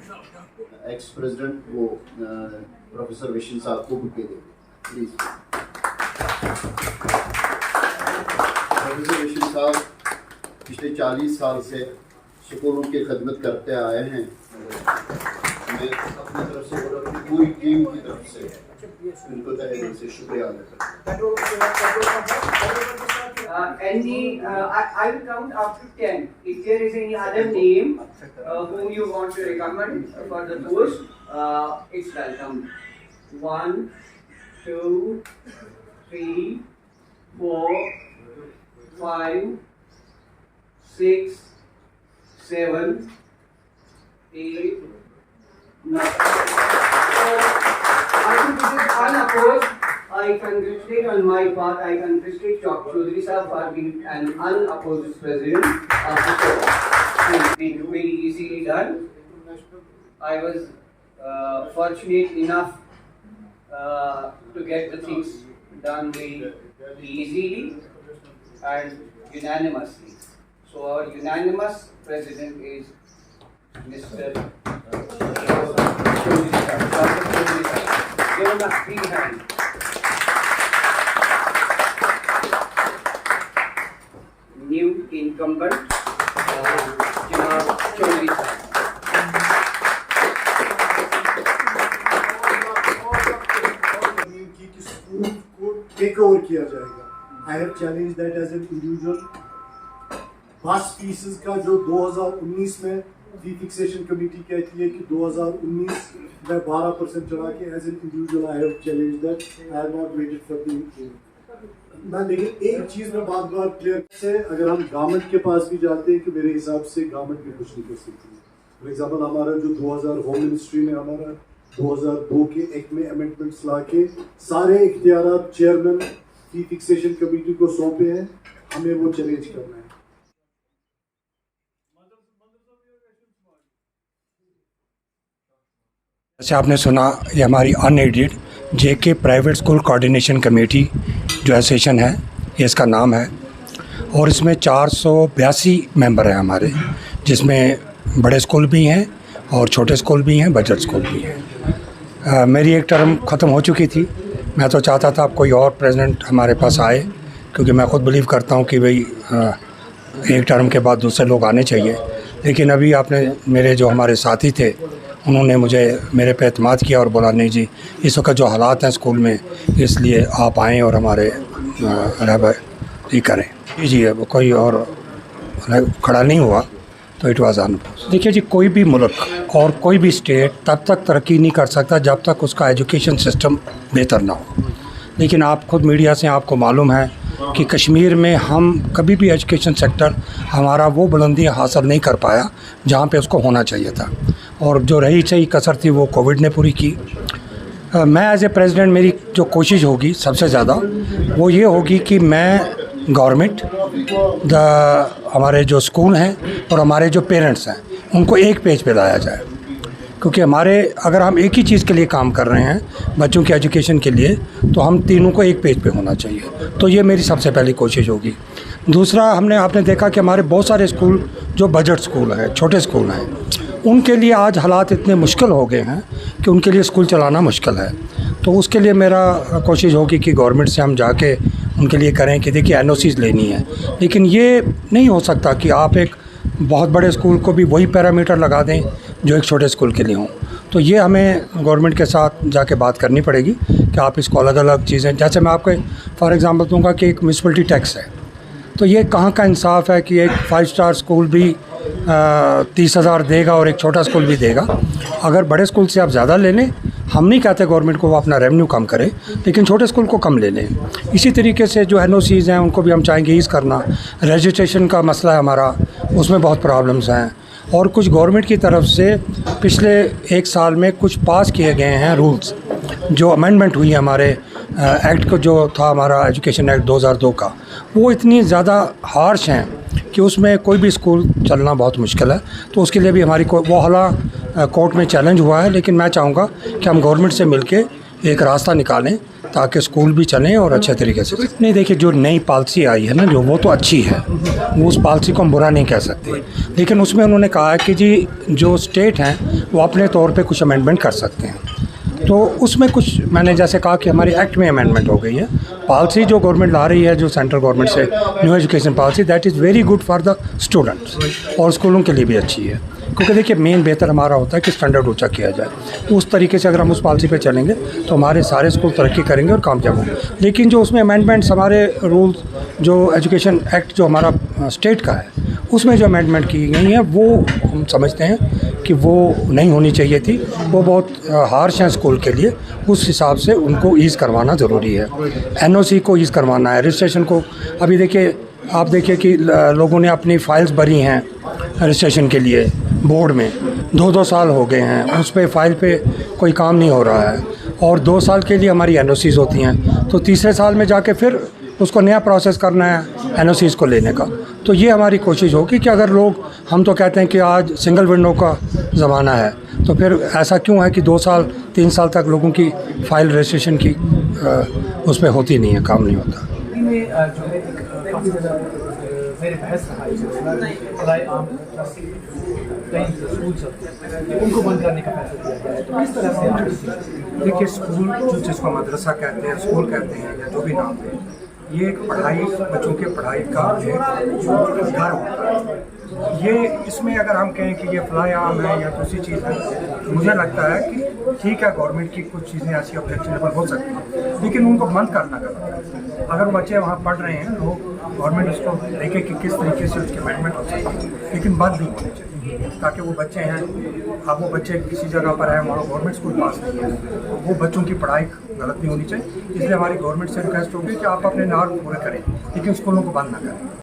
Ex president वो professor vision साहब को बुके देंगे प्लीज। प्रोफेसर विशन साहब पिछले 40 साल से स्कूलों की खदमत करते आए हैं। मैं अपनी तरफ से और अपनी पूरी टीम की तरफ से उनको तहे दिल से शुक्रिया अदा करता हूँ। I will count up to 10. If there is any other name whom you want to recommend for the post, it's welcome. 1, 2, 3, 4, 5, 6, 7, 8, 9. I think this is unopposed. I congratulate on my part. I congratulate Dr. Chaudhary Sahab for being an unopposed president of the show. It's been very easily done. I was fortunate enough to get the things done very easily and unanimously. So our unanimous president is Mr. Chaudhary Sahab. Give him a free hand. New incumbent, Janaab Chaudhary Sahab. कि school को take over किया जाएगा। I have challenge that as an individual. Bus fees का जो 2019 में फी fixation committee कहती है कि 2019 में 12% चढ़ा के as an individual I have challenge that. I have not waited for the मैं, लेकिन एक चीज़ में बात क्लियर से, अगर हम गवर्नमेंट के पास भी जाते हैं कि मेरे हिसाब से गवर्नमेंट भी कुछ नहीं कर सकती। फॉर एग्जाम्पल हमारा जो 2000 होम मिनिस्ट्री ने हमारा 2002 के एक्ट में अमेंडमेंट्स ला के सारे इख्तियारात चेयरमैन की फिक्सेशन कमेटी को सौंपे हैं, हमें वो चैलेंज करना है। जैसे आपने सुना, ये हमारी अनएडेड जेके प्राइवेट स्कूल कोऑर्डिनेशन कमेटी जो एसोसिएशन है, ये इसका नाम है, और इसमें 482 मेंबर हैं हमारे, जिसमें बड़े स्कूल भी हैं और छोटे स्कूल भी हैं, बजट स्कूल भी हैं। मेरी एक टर्म ख़त्म हो चुकी थी। मैं तो चाहता था अब कोई और प्रेसिडेंट हमारे पास आए, क्योंकि मैं ख़ुद बिलीव करता हूँ कि भाई एक टर्म के बाद दूसरे लोग आने चाहिए। लेकिन अभी आपने मेरे जो हमारे साथी थे, उन्होंने मुझे मेरे पे एतमाद किया और बोला नहीं जी, इस वक्त जो हालात हैं स्कूल में, इसलिए आप आएँ और हमारे रहबरी करें। जी अब कोई और खड़ा नहीं हुआ तो इट वाज ऑन। देखिए जी, कोई भी मुल्क और कोई भी स्टेट तब तक तरक्की नहीं कर सकता जब तक उसका एजुकेशन सिस्टम बेहतर ना हो। लेकिन आप खुद मीडिया से आपको मालूम है कि कश्मीर में हम कभी भी एजुकेशन सेक्टर हमारा वो बुलंदी हासिल नहीं कर पाया जहाँ पे उसको होना चाहिए था, और जो रही सही कसर थी वो कोविड ने पूरी की। मैं एज ए प्रेसिडेंट, मेरी जो कोशिश होगी सबसे ज़्यादा वो ये होगी कि मैं गवर्नमेंट, हमारे जो स्कूल हैं और हमारे जो पेरेंट्स हैं, उनको एक पेज पे लाया जाए। क्योंकि अगर हम एक ही चीज़ के लिए काम कर रहे हैं, बच्चों की एजुकेशन के लिए, तो हम तीनों को एक पेज पे होना चाहिए। तो ये मेरी सबसे पहली कोशिश होगी। दूसरा, आपने देखा कि हमारे बहुत सारे स्कूल जो बजट स्कूल हैं, छोटे स्कूल हैं, उनके लिए आज हालात इतने मुश्किल हो गए हैं कि उनके लिए स्कूल चलाना मुश्किल है। तो उसके लिए मेरा कोशिश होगी कि गवर्नमेंट से हम जाके उनके लिए करें कि देखिए एनओसीज़ लेनी है। लेकिन ये नहीं हो सकता कि आप एक बहुत बड़े स्कूल को भी वही पैरामीटर लगा दें जो एक छोटे स्कूल के लिए हों। तो ये हमें गवर्नमेंट के साथ जाके बात करनी पड़ेगी कि आप इसको अलग अलग चीज़ें, जैसे मैं आपको फॉर एग्ज़ाम्पल दूंगा कि एक म्यूनसिपलिटी टैक्स है, तो ये कहाँ का इंसाफ है कि एक 5 स्टार स्कूल भी 30,000 देगा और एक छोटा स्कूल भी देगा। अगर बड़े स्कूल से आप ज़्यादा ले लें, हम नहीं कहते गवर्नमेंट को वो अपना रेवेन्यू कम करे, लेकिन छोटे स्कूल को कम ले लें। इसी तरीके से जो एनओसीज़ हैं उनको भी हम चाहेंगे ईज़ करना। रजिस्ट्रेशन का मसला है हमारा, उसमें बहुत प्रॉब्लम्स हैं। और कुछ गवर्नमेंट की तरफ से पिछले 1 साल में कुछ पास किए गए हैं रूल्स, जो अमेंडमेंट हुई है हमारे एक्ट को, जो था हमारा एजुकेशन एक्ट 2002 का, वो इतनी ज़्यादा हार्श हैं कि उसमें कोई भी स्कूल चलना बहुत मुश्किल है। तो उसके लिए भी हमारी वो कोर्ट में चैलेंज हुआ है। लेकिन मैं चाहूँगा कि हम गवर्नमेंट से मिलके एक रास्ता निकालें ताकि स्कूल भी चलें और अच्छे तरीके से। नहीं देखिए, जो नई पॉलिसी आई है ना, जो वो तो अच्छी है, वो उस पॉलिसी को हम बुरा नहीं कह सकते, लेकिन उसमें उन्होंने कहा है कि जी जो स्टेट हैं वो अपने तौर पे कुछ अमेंडमेंट कर सकते हैं। तो उसमें कुछ मैंने जैसे कहा कि हमारी एक्ट में अमेंडमेंट हो गई है। पॉलिसी जो गवर्नमेंट ला रही है, जो सेंट्रल गवर्नमेंट से new education policy, that is very good for the students, और स्कूलों के लिए भी अच्छी है, क्योंकि देखिए मेन बेहतर हमारा होता है कि स्टैंडर्ड ऊंचा किया जाए। तो उस तरीके से अगर हम उस पॉलिसी पे चलेंगे तो हमारे सारे स्कूल तरक्की करेंगे और कामयाब होंगे। लेकिन जो उसमें अमेंडमेंट्स हमारे रूल्स, जो एजुकेशन एक्ट जो हमारा स्टेट का है, उसमें जो अमेंडमेंट की गई हैं वो हम समझते हैं कि वो नहीं होनी चाहिए थी। वो बहुत हार्श हैं स्कूल के लिए। उस हिसाब से उनको ईज़ करवाना ज़रूरी है। एनओसी को ईज़ करवाना है, रजिस्ट्रेशन को। अभी देखिए, आप देखिए कि लोगों ने अपनी फाइल्स भरी हैं रजिस्ट्रेशन के लिए बोर्ड में, 2-2 साल हो गए हैं, उस पे फाइल पे कोई काम नहीं हो रहा है, और 2 साल के लिए हमारी एनओसीज़ होती हैं, तो तीसरे साल में जाके फिर उसको नया प्रोसेस करना है एनओसीज़ को लेने का। तो ये हमारी कोशिश होगी कि अगर लोग, हम तो कहते हैं कि आज सिंगल विंडो का ज़माना है, तो फिर ऐसा क्यों है कि 2 साल 3 साल तक लोगों की फ़ाइल रजिस्ट्रेशन की उस पर होती नहीं है, काम नहीं होता। में जो है काफ़ी ज़्यादा मेरे बहस रहा है फलाई आम कई स्कूल चलते हैं, उनको बंद करने का फैसला किया गया है। तो किस तरह से आप देखिए, स्कूल जो जिसको मदरसा कहते हैं, स्कूल कहते हैं, या जो भी नाम है, ये एक पढ़ाई, बच्चों के पढ़ाई का एक घर होता है। ये इसमें अगर हम कहें कि ये फलाई आम है या दूसरी चीज़ है, मुझे लगता है कि ठीक है, गवर्नमेंट की कुछ चीज़ें ऐसी ऑब्जेक्शनेबल हो सकती हैं, लेकिन उनको बंद करना गलत। अगर बच्चे वहाँ पढ़ रहे हैं तो गवर्नमेंट उसको देखे कि किस तरीके से उसकी अमेंडमेंट हो सकती है, लेकिन बंद नहीं होनी चाहिए, ताकि वो बच्चे हैं, अब वो बच्चे किसी जगह पर है, वहाँ गवर्नमेंट स्कूल पास नहीं है, तो वो बच्चों की पढ़ाई गलत नहीं होनी चाहिए। इसलिए हमारी गवर्नमेंट से रिक्वेस्ट होगी कि आप अपने नार्म पूरे करें, लेकिन स्कूलों को बंद ना करें।